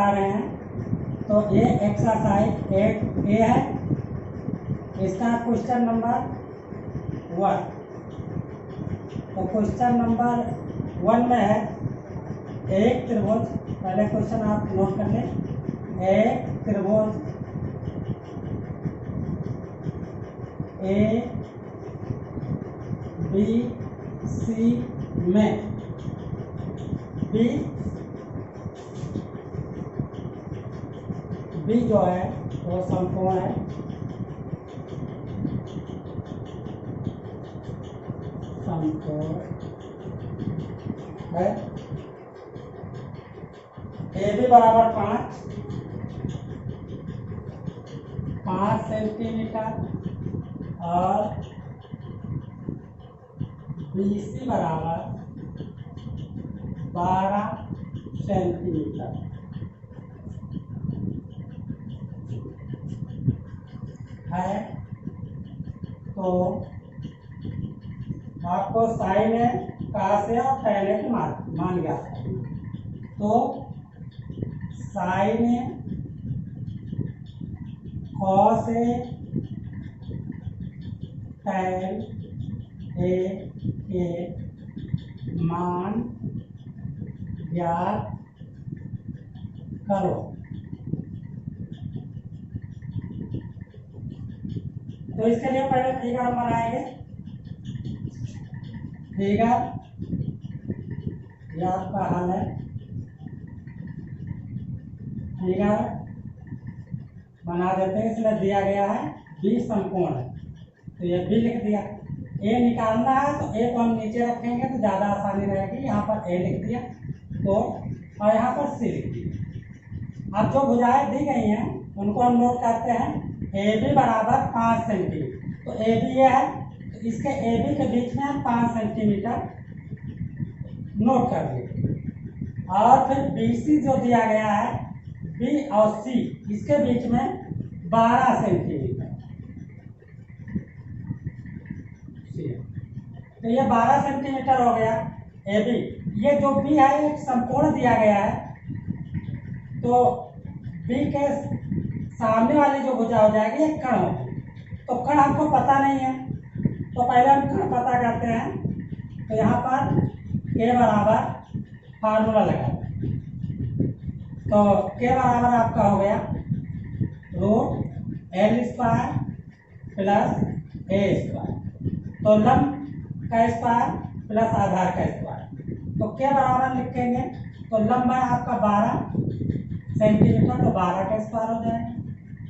बता रहे हैं। तो ये एक्सरसाइज 8A है। इसका क्वेश्चन नंबर 1। तो क्वेश्चन नंबर 1 में है एक त्रिभुज। पहले क्वेश्चन आप नोट कर लें। एक त्रिभुज ए बी सी में बी जो है वो समकोण है। समकोण है। ए बी बराबर 5 सेंटीमीटर और बी सी बराबर 12 सेंटीमीटर है। तो आपको साइन है, कॉस है और tan है की मान गया। तो साइन है, कॉस है, tan ए के मान ज्ञात करो। तो इसके लिए पहले फिगर हम बनाएंगे। फिगर यह आपका हल है। फिगर बना देते हैं। इसमें दिया गया है बी समकोण है, तो ये बी लिख दिया। ए निकालना है तो ए को हम नीचे रखेंगे तो ज़्यादा आसानी रहेगी। यहाँ पर ए लिख दिया तो, और यहाँ पर सी लिख दिया। अब जो भुजाएं दी गई हैं उनको हम नोट करते हैं। ए बी बराबर 5 सेंटीमीटर। तो ए बी ये है, तो इसके ए बी के बीच में हम 5 सेंटीमीटर नोट कर दिए। और फिर बी सी जो दिया गया है, बी और सी इसके बीच में 12 सेंटीमीटर। तो ये 12 सेंटीमीटर हो गया ए बी। ये जो बी है एक समकोण दिया गया है, तो बी के सामने वाली जो भुजा हो जाएगी एक कण होगी। तो कण हमको पता नहीं है, तो पहले हम कण पता करते हैं। तो यहाँ पर के बराबर फार्मूला लगा। तो के बराबर आपका हो गया √L² प्लस ए स्क्वायर। तो लंब का स्क्वायर प्लस आधार का स्क्वायर। तो के बराबर लिखेंगे तो लंब है आपका 12 सेंटीमीटर, तो 12 का स्क्वायर हो जाएगा।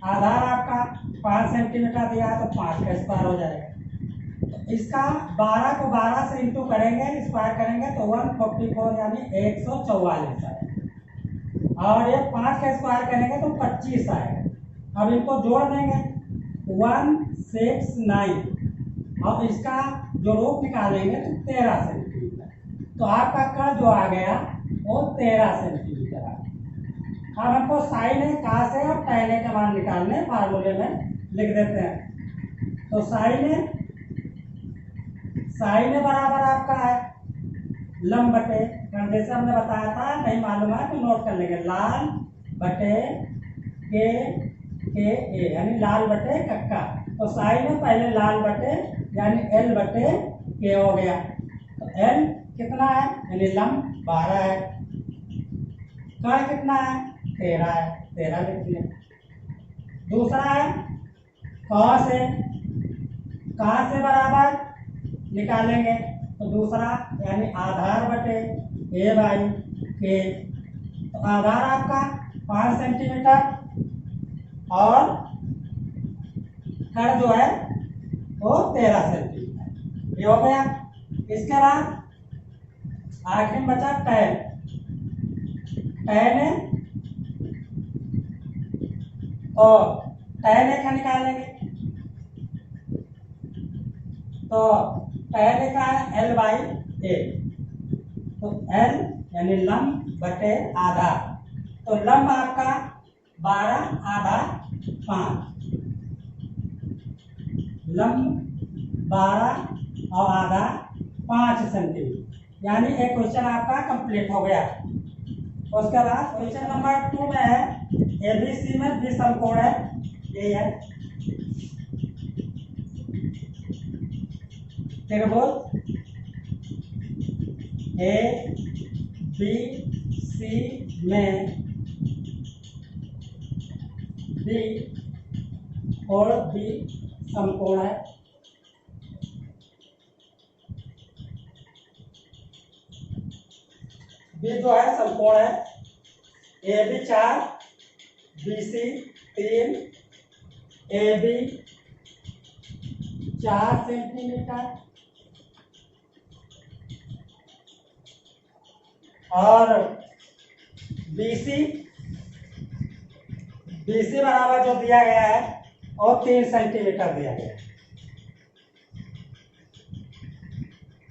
आधार आपका 5 सेंटीमीटर दिया है तो 5 का स्क्वायर हो जाएगा। तो इसका 12 को 12 से इंटू करेंगे, स्क्वायर करेंगे तो 144 यानी 144 आएगा। और ये 5 का स्क्वायर करेंगे तो 25 आएगा। अब इनको जोड़ देंगे 169 और इसका जो रूप निकालेंगे तो 13 सेंटीमीटर। तो आपका कण जो आ गया वो 13 सेंटीमीटर आ गया। अब हमको साइन है, कॉस है और tan का मान निकालने फार्मूले में लिख देते हैं। तो साइन बराबर आपका है लंब बटे, जैसे हमने बताया था, नहीं मालूम है तो नोट कर लेंगे, लाल बटे के ए यानी लाल बटे कक्का। तो साइन में पहले लाल बटे यानी L बटे के हो गया। तो L कितना है यानी लंब 12 है, कण कितना है 13 है, 13 लिख दिया। दूसरा है कॉस है, कॉस से बराबर निकालेंगे तो दूसरा यानी आधार बटे ए बाई के। तो आधार आपका 5 सेंटीमीटर और कण जो है वो 13 सेंटीमीटर। ये हो गया। इसके बाद आखिर में बचा tan। tan है तो tan का निकालेंगे तो tan का है L बाई ए। तो L यानी लंब बटे आधार। तो लंब आपका 12 आधा 5, लंब 12 और आधा 5 सेंटीमीटर, यानी एक क्वेश्चन आपका कंप्लीट हो गया। उसके बाद क्वेश्चन नंबर 2 में है एबीसी में बी समकोण है, ये है त्रिभुज ए बी सी में बी और बी समकोण है। बी जो है समकोण है, A B 4 B C 3 A B 4 centimetre और BC बराबर जो दिया गया है और 3 सेंटीमीटर दिया गया है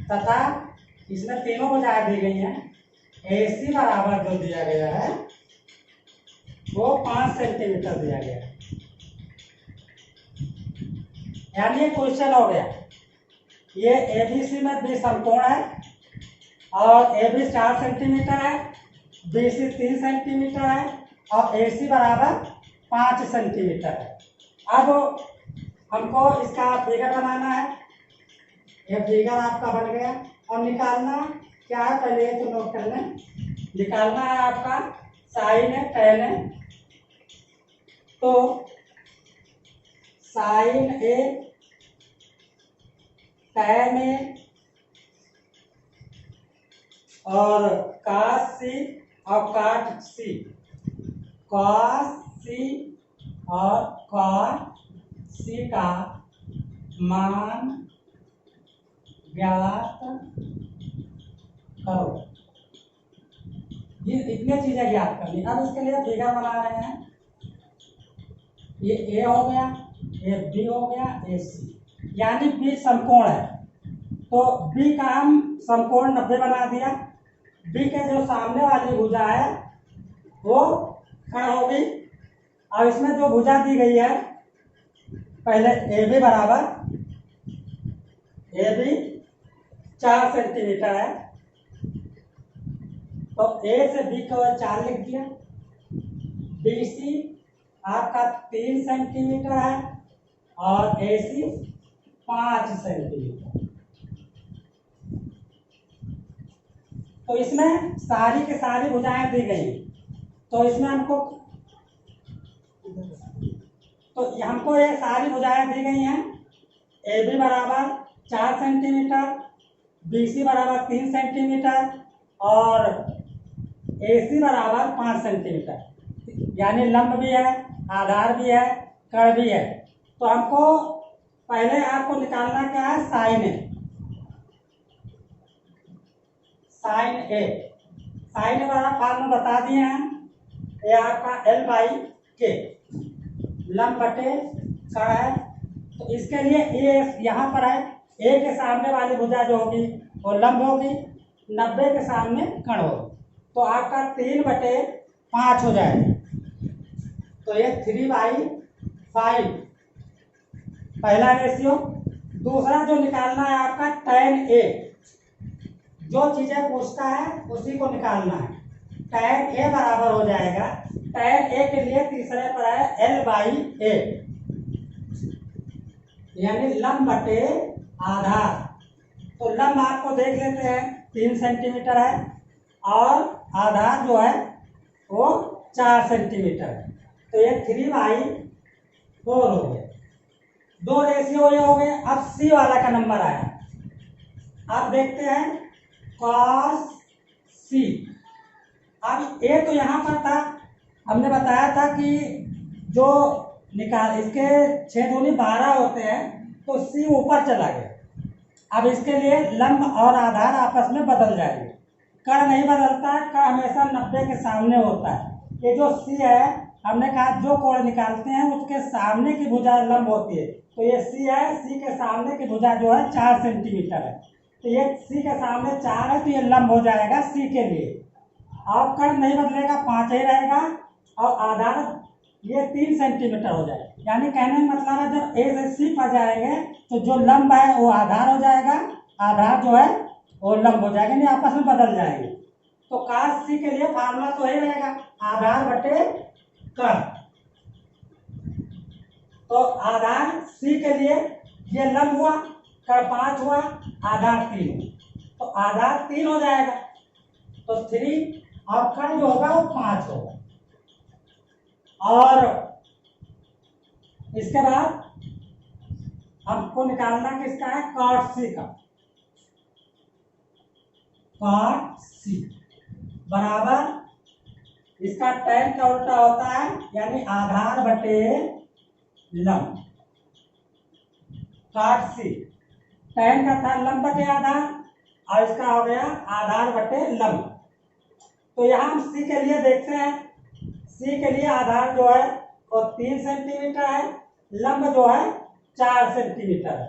तथा इसमें तीनों भुजाएं दी गई हैं। AC बराबर जो दिया गया है वो 5 सेंटीमीटर दिया गया है। यानी क्वेश्चन हो गया, ये ABC में बी समकोण है और AB 4 सेंटीमीटर है, BC 3 सेंटीमीटर है और AC बराबर 5 सेंटीमीटर है। अब हमको इसका फिगर बनाना है। ये फिगर आपका बन गया और निकालना क्या है, पहले ये तो नोट कर लें। निकालना है आपका साइन है टैन है, तो साइन ए टैन ए और cos सी और cot सी, cos सी और cot सी का मान ज्ञात करो। ये इतने चीजें ज्ञात करनी। अब इसके लिए फिगर बना रहे हैं। ये ए हो गया, ये बी हो गया, ए सी, यानी बी समकोण है तो बी का हम समकोण 90 बना दिया। बी के जो सामने वाली भुजा है वो खड़ा होगी। अब इसमें जो भुजा दी गई है, पहले ए बी बराबर, ए बी 4 सेंटीमीटर है तो ए से बी को 4 लिख दिया। बी सी आपका 3 सेंटीमीटर है और ए सी 5 सेंटीमीटर। तो इसमें सारी की सारी भुजाएं दी गई, तो इसमें हमको ये सारी भुजाएं दी गई हैं। ए बी बराबर 4 सेंटीमीटर, बी सी बराबर 3 सेंटीमीटर और ए सी बराबर 5 सेंटीमीटर, यानी लंब भी है, आधार भी है, कर्ण भी है। तो हमको पहले आपको निकालना क्या है, साइन ए। साइन ए, साइन ए वाला फॉर्मूला बता दिए हैं। ये आपका L बाई के लंब बटे कर्ण है। तो इसके लिए ए यहाँ पर है, ए के सामने वाली भुजा जो होगी वो लंब होगी, 90 के सामने कर्ण होगी, तो आपका 3/5 हो जाएगा। तो ये 3/5 पहला रेशियो। दूसरा जो निकालना है आपका टैन ए, जो चीजें पूछता है उसी को निकालना है। टैन ए बराबर हो जाएगा, टैन ए के लिए तीसरे पर है L बाई ए, यानी लंब बटे आधार। तो लंब आपको देख लेते हैं 3 सेंटीमीटर है और आधार जो है वो 4 सेंटीमीटर है। तो ये 3/4 हो गए। 2 रेशियो ये हो गए। अब सी वाला का नंबर आया। आप देखते हैं cos सी। अब ए तो यहाँ पर था, हमने बताया था कि जो इसके 6 दूनी 12 होते हैं तो सी ऊपर चला गया। अब इसके लिए लंब और आधार आपस में बदल जाएंगे। कर्ण नहीं बदलता है, कर्ण हमेशा 90 के सामने होता है। ये जो सी है, हमने कहा जो कोण निकालते हैं उसके सामने की भुजा लंब होती है, तो ये सी है, सी के सामने की भुजा जो है 4 सेंटीमीटर है, तो ये सी के सामने 4 है तो ये लंब हो जाएगा सी के लिए। और कर्ण नहीं बदलेगा, 5 ही रहेगा और आधार ये 3 सेंटीमीटर हो जाएगा। यानी कहने का मतलब है जब ए से सी पर जाएंगे तो जो लंब है वो आधार हो जाएगा, आधार जो है वो लंब हो जाएगा, नहीं आपस में बदल जाएंगे। तो cos c के लिए फार्मूला तो वही रहेगा, आधार बटे कण। तो आधार c के लिए ये लंब हुआ, कण 5 हुआ, आधार 3, तो आधार 3 हो जाएगा, तो 3 और कण जो होगा वो 5 होगा। और इसके बाद हमको निकालना किसका है, cot c का। cot c बराबर इसका tan का उल्टा होता है, यानी आधार बटे लंब। cot c tan का था लंब बटे आधार, और इसका हो गया आधार बटे लंब। तो यहाँ हम c के लिए देखते हैं, c के लिए आधार जो है वो 3 सेंटीमीटर है, लंब जो है 4 सेंटीमीटर है।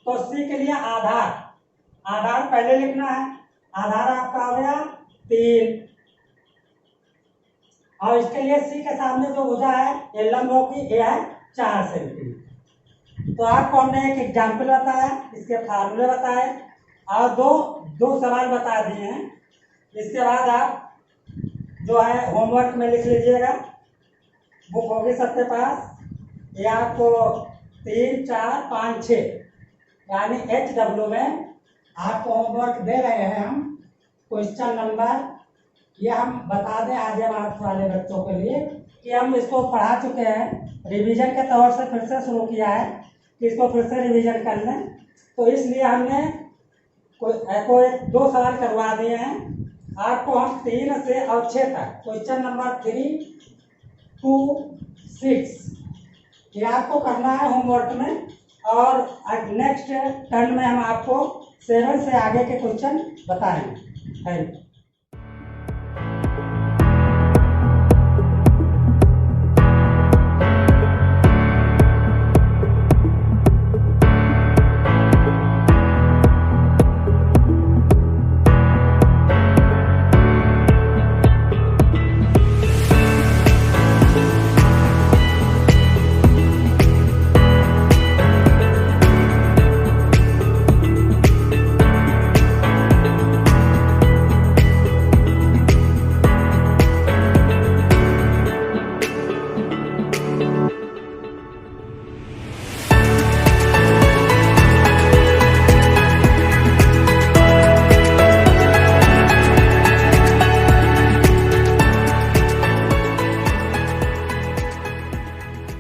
तो c के लिए आधार पहले लिखना है, आधार आपका हो गया 3, और इसके लिए c के सामने जो भुजा है ये लंब होगी, ये है 4 सेंटीमीटर। तो आपको हमने एक एग्जाम्पल बताया, इसके फार्मूले बताए और दो सवाल बता दिए हैं। इसके बाद आप जो है होमवर्क में लिख लीजिएगा, बुक होगी सबके पास। ये आपको 3, 4, 5, 6 यानी HW में आपको होमवर्क दे रहे हैं हम। क्वेश्चन नंबर ये हम बता दें आगे मार्क्स वाले बच्चों के लिए कि हम इसको पढ़ा चुके हैं, रिवीजन के तौर से फिर से शुरू किया है कि इसको फिर से रिवीजन कर लें। तो इसलिए हमने कोई 2 सवाल करवा दिए हैं आपको हम 3 से और 6 तक। क्वेश्चन नंबर 3 to 6 ये आपको करना है होमवर्क में, और नेक्स्ट टर्न में हम आपको 7 से आगे के क्वेश्चन बताएंगे। Thank you.